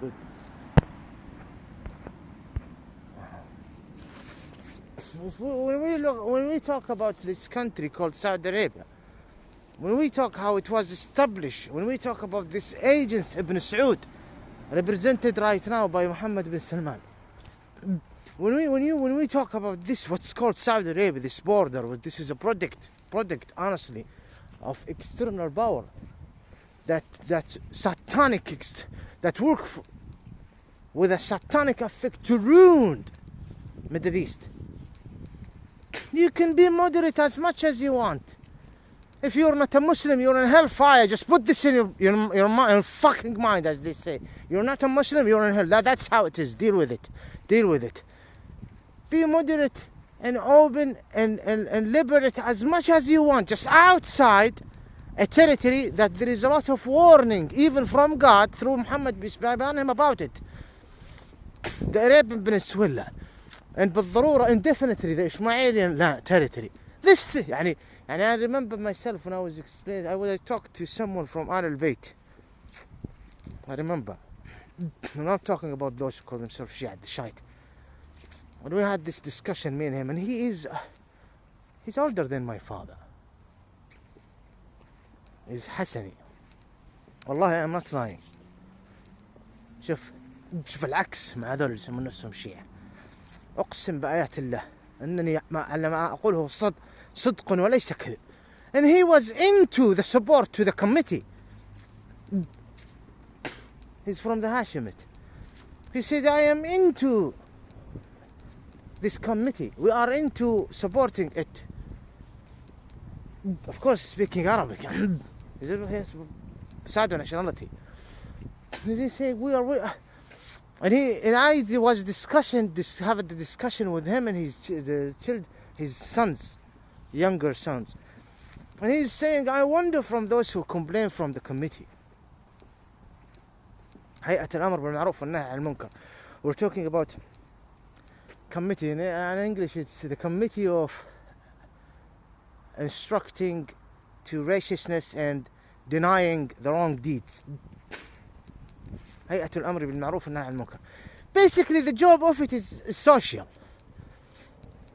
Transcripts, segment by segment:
Good. When we talk about this country called Saudi Arabia, when we talk how it was established, when we talk about this agency Ibn Saud, represented right now by Mohammed bin Salman, when we talk about this, what's called Saudi Arabia, this border, this is a product honestly, of external power, that satanic, that work with a satanic effect to ruin Middle East. You can be moderate as much as you want. If you're not a Muslim, you're in hellfire. Just put this in your fucking mind, as they say. You're not a Muslim, you're in hell. That's how it is. Deal with it. Deal with it. Be moderate and open and liberate as much as you want. Just outside a territory that there is a lot of warning, even from God, through Muhammad him about it. The Arabian Peninsula. And بالضرورة indefinitely the Ismailian territory. This يعني I remember myself when I was explaining, I talked to someone from Al Bayt. I remember. I'm not talking about those who call themselves Shiite. And we had this discussion, me and him, and he's older than my father. He's Hassani. Wallahi, I'm not lying. شوف العكس مع هذول اللي يسمون نفسهم شيعة. أقسم بآيات الله أنني ما أقوله صدق وليس كذب. And he was into the support to the committee. He's from the Hashemite. He said, I am into this committee. We are into supporting it. Of course, speaking Arabic. Side nationality. He said, we are. And I was having the discussion with him and his sons, younger sons. And he's saying, I wonder from those who complain from the committee. هيئة الأمر بالمعروف والنهي عن المنكر. We're talking about committee. In English, it's the committee of instructing to righteousness and denying the wrong deeds. هيئة الأمر بالمعروف والنهي عن المنكر. Basically, the job of it is social.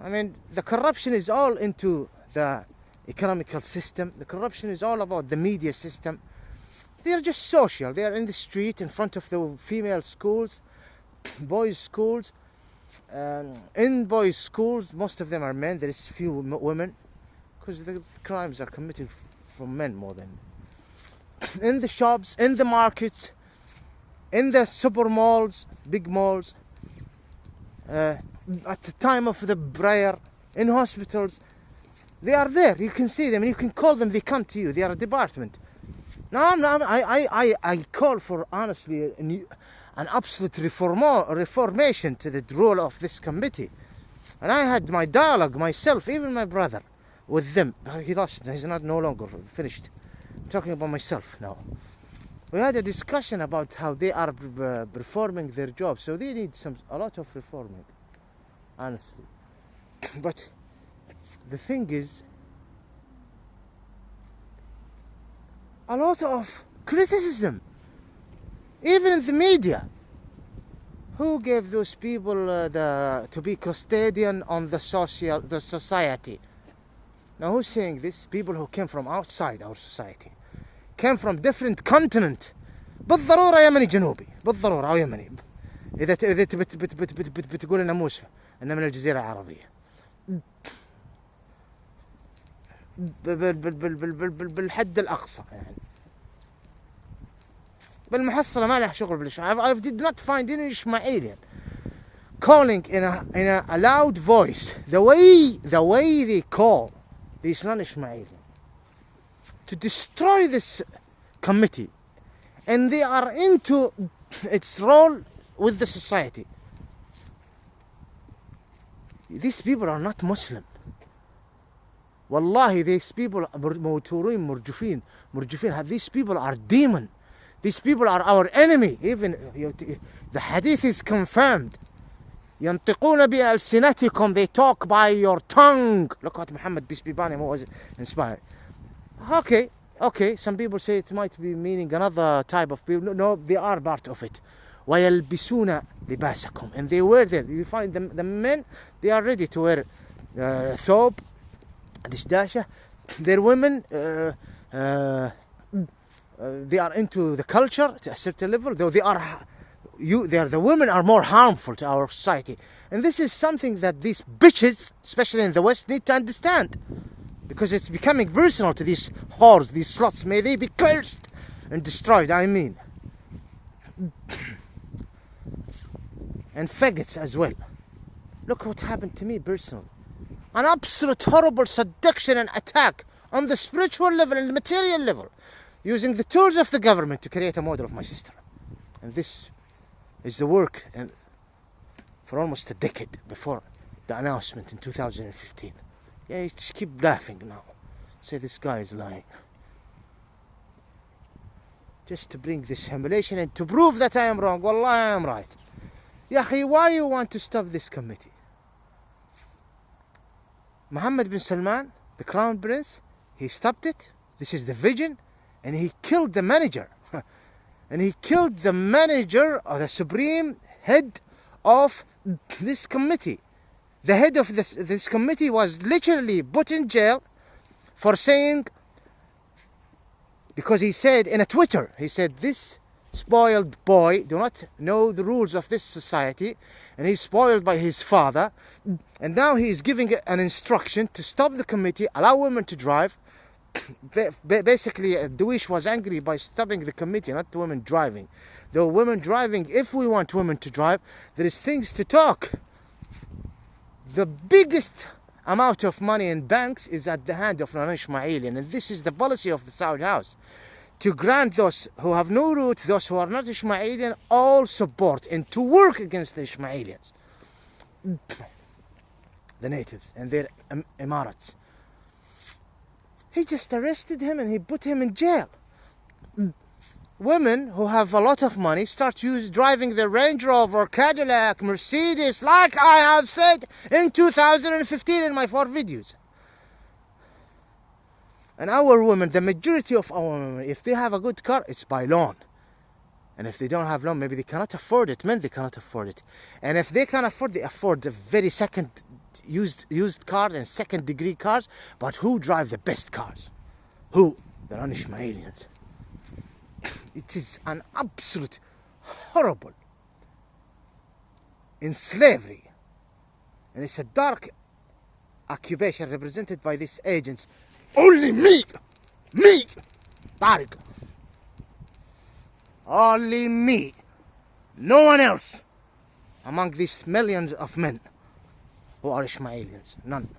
I mean, the corruption is all into the economical system. The corruption is all about the media system. They are just social. They are in the street in front of the female schools, boys' schools. In boys' schools, most of them are men. There is few women because the crimes are committed from men more than. In the shops, in the markets, in the super malls, big malls, at the time of the prayer, in hospitals, they are there. You can see them and you can call them. They come to you. They are a department. No, I call for honestly an absolute reformation to the role of this committee. And I had my dialogue myself, even my brother, with them. He lost. He's not no longer finished. I'm talking about myself now. We had a discussion about how they are performing their job, so they need a lot of reforming, honestly. But the thing is, a lot of criticism, even in the media. Who gave those people to be custodian on the society? Now, who's saying this? People who came from outside our society. Came from different continent. بالضرورة يمني جنوبي بالضرورة أو يمني إذا بتقول لنا موسى إنه من الجزيرة العربية بالحد الأقصى يعني بالمحصلة ما له شغل بالإشماعيل. I did not find any Ishmaelian calling in a loud voice the way they call these non-Ishmaelians to destroy this committee, and they are into its role with the society. These people are not Muslim. Wallahi, these people are murjufin. These people are demon. These people are our enemy. Even the hadith is confirmed. ينطقون بألسنتكم. They talk by your tongue. Look at Muhammad, peace be upon him, who was inspired. Okay. Some people say it might be meaning another type of people. No, they are part of it. وَيَلْبِسُونَ لِبَاسَكُمْ. And they wear there. You find the men, they are ready to wear thobe, dishdasha. Their women, they are into the culture to a certain level, though the women are more harmful to our society. And this is something that these bitches, especially in the West, need to understand. Because it's becoming personal to these whores, these sluts. May they be cursed and destroyed, I mean. And faggots as well. Look what happened to me personally. An absolute horrible seduction and attack on the spiritual level and the material level, using the tools of the government to create a model of my sister. And this is the work for almost a decade before the announcement in 2015. Yeah, you just keep laughing now. Say this guy is lying. Just to bring this humiliation and to prove that I am wrong. Wallah, I am right. Yahi, why you want to stop this committee? Mohammed bin Salman, the crown prince, he stopped it. This is the vision. And he killed the manager. And he killed the manager, or the supreme head of this committee. The head of this committee was literally put in jail for saying, because he said in a Twitter, he said, this spoiled boy do not know the rules of this society, and he's spoiled by his father, and now he is giving an instruction to stop the committee, allow women to drive. Basically, Dawish was angry by stopping the committee, not the women driving. Though women driving, if we want women to drive, there is things to talk. The biggest amount of money in banks is at the hand of non-Ishmaelian, and this is the policy of the Saudi House, to grant those who have no root, those who are not Ishmaelian, all support, and to work against the Ishmaelians, the natives and their emirates. He just arrested him and he put him in jail. Women who have a lot of money start driving the Range Rover, Cadillac, Mercedes, like I have said in 2015 in my 4 videos. And our women, the majority of our women, if they have a good car, it's by loan. And if they don't have loan, maybe they cannot afford it. Men, they cannot afford it. And if they can afford, they afford the very second used cars and second degree cars. But who drive the best cars? Who? The non-Ishmaelians. It is an absolute horrible in slavery, and it's a dark occupation represented by these agents. Only me, Tariq, only me, no one else among these millions of men who are Ishmaelians. None.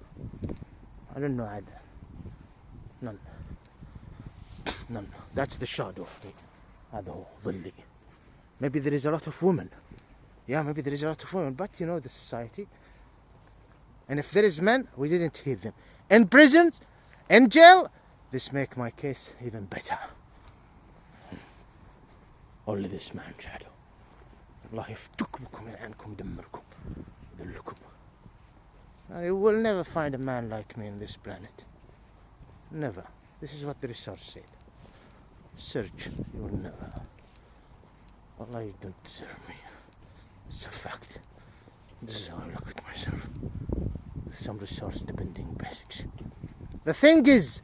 I don't know either. None. That's the shadow of me. Maybe there is a lot of women. Yeah, maybe there is a lot of women, but you know the society. And if there is men, we didn't hear them. In prisons, in jail, this make my case even better. Only this man, shadow. Allah yaftukbukum min ankum dammarkum. Dullukum. You will never find a man like me on this planet. Never. This is what the research said. Search, you will never. Allah, you don't deserve me. It's a fact. This is how I look at myself. With some resource depending basics. The thing is,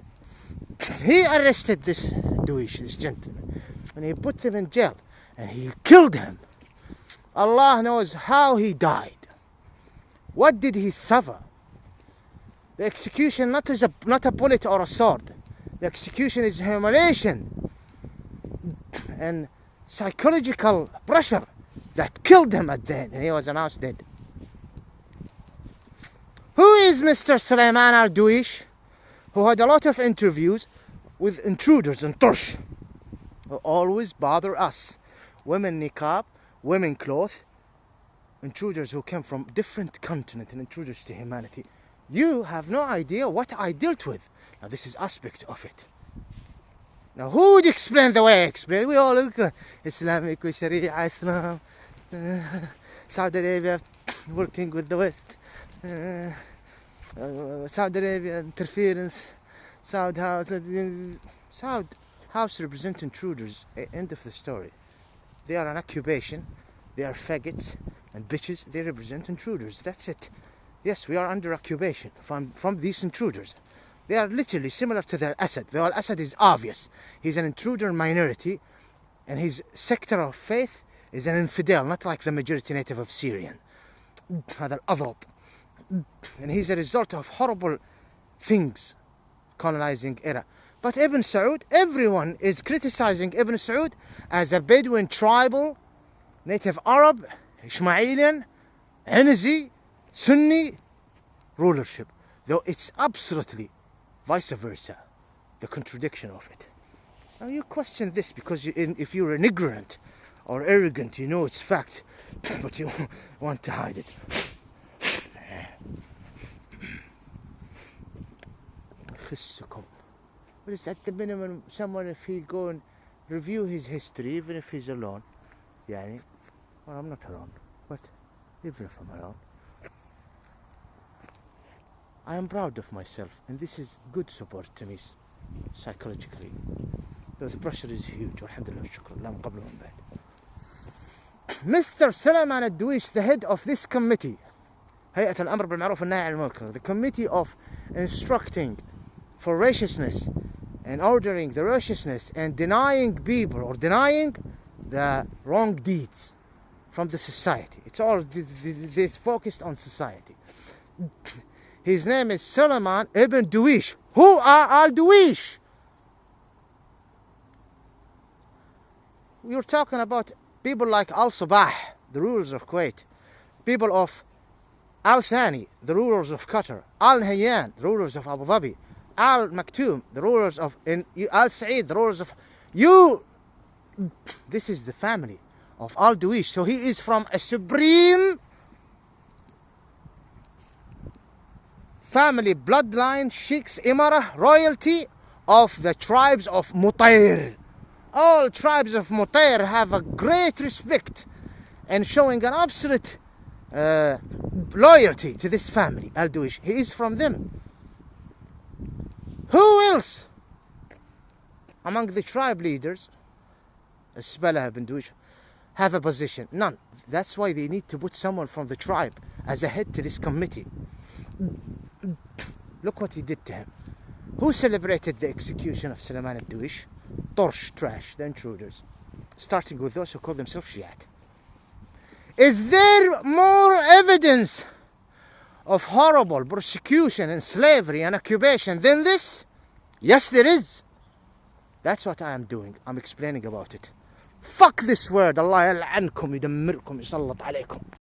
he arrested this Dawish, this gentleman, and he put him in jail, and he killed him. Allah knows how he died. What did he suffer? The execution not a bullet or a sword. The execution is humiliation and psychological pressure that killed him at the end, and he was announced dead. Who is Mr. Suleiman Al-Dawish, who had a lot of interviews with intruders and tush, who always bother us, women niqab, women cloth, intruders who came from different continents and intruders to humanity. You have no idea what I dealt with. Now this is aspect of it. Now who would explain the way I explain? We all look at Islamic Sharia, Islam, Saudi Arabia working with the West, Saudi Arabia interference, Saudi House represent intruders. End of the story. They are an occupation They are faggots and bitches. They represent intruders. That's it. Yes, we are under occupation from these intruders. They are literally similar to their Assad. The Assad is obvious. He's an intruder minority, and his sector of faith is an infidel, not like the majority native of Syrian. هذا الأضرط. And he's a result of horrible things, colonizing era. But Ibn Saud, everyone is criticizing Ibn Saud as a Bedouin tribal, native Arab, Ismailian, Anazi, Sunni rulership. Though it's absolutely vice versa, the contradiction of it. Now you question this because if you're an ignorant or arrogant, you know it's fact, but you want to hide it. But it's at the minimum, someone, if he go and review his history, even if he's alone, well, I'm not alone, but even if I'm alone, I am proud of myself, and this is good support to me psychologically. Though the pressure is huge, alhamdulillah, shukr, لا مقبل من بعد. Mr. Suleiman Al-Dawish, the head of this committee, هيئة الأمر بالمعروف والنهي عن المنكر, the committee of instructing for righteousness and ordering the righteousness and denying people or denying the wrong deeds from the society. It's all this focused on society. His name is Suleiman Ibn Dawish. Who are Al-Dawish? We were talking about people like Al-Sabah, the rulers of Kuwait, people of Al-Thani, the rulers of Qatar, Al-Hayyan, the rulers of Abu Dhabi, Al-Maktoum, the rulers of Al-Sa'id, the rulers of you. This is the family of Al-Dawish. So he is from a supreme family bloodline, sheikhs, imara, royalty of the tribes of Mutair. All tribes of Mutair have a great respect and showing an absolute loyalty to this family, Al-Dawish. He is from them. Who else among the tribe leaders, Asbalah ibn Dawish, have a position? None. That's why they need to put someone from the tribe as a head to this committee. Look what he did to him. Who celebrated the execution of Suleiman Al-Dawish? Torsh, trash, the intruders. Starting with those who call themselves Shiite. Is there more evidence of horrible persecution and slavery and occupation than this? Yes, there is. That's what I am doing. I'm explaining about it. Fuck this word. Allah yal'ankum, yudammirkum, yusallat alaykum.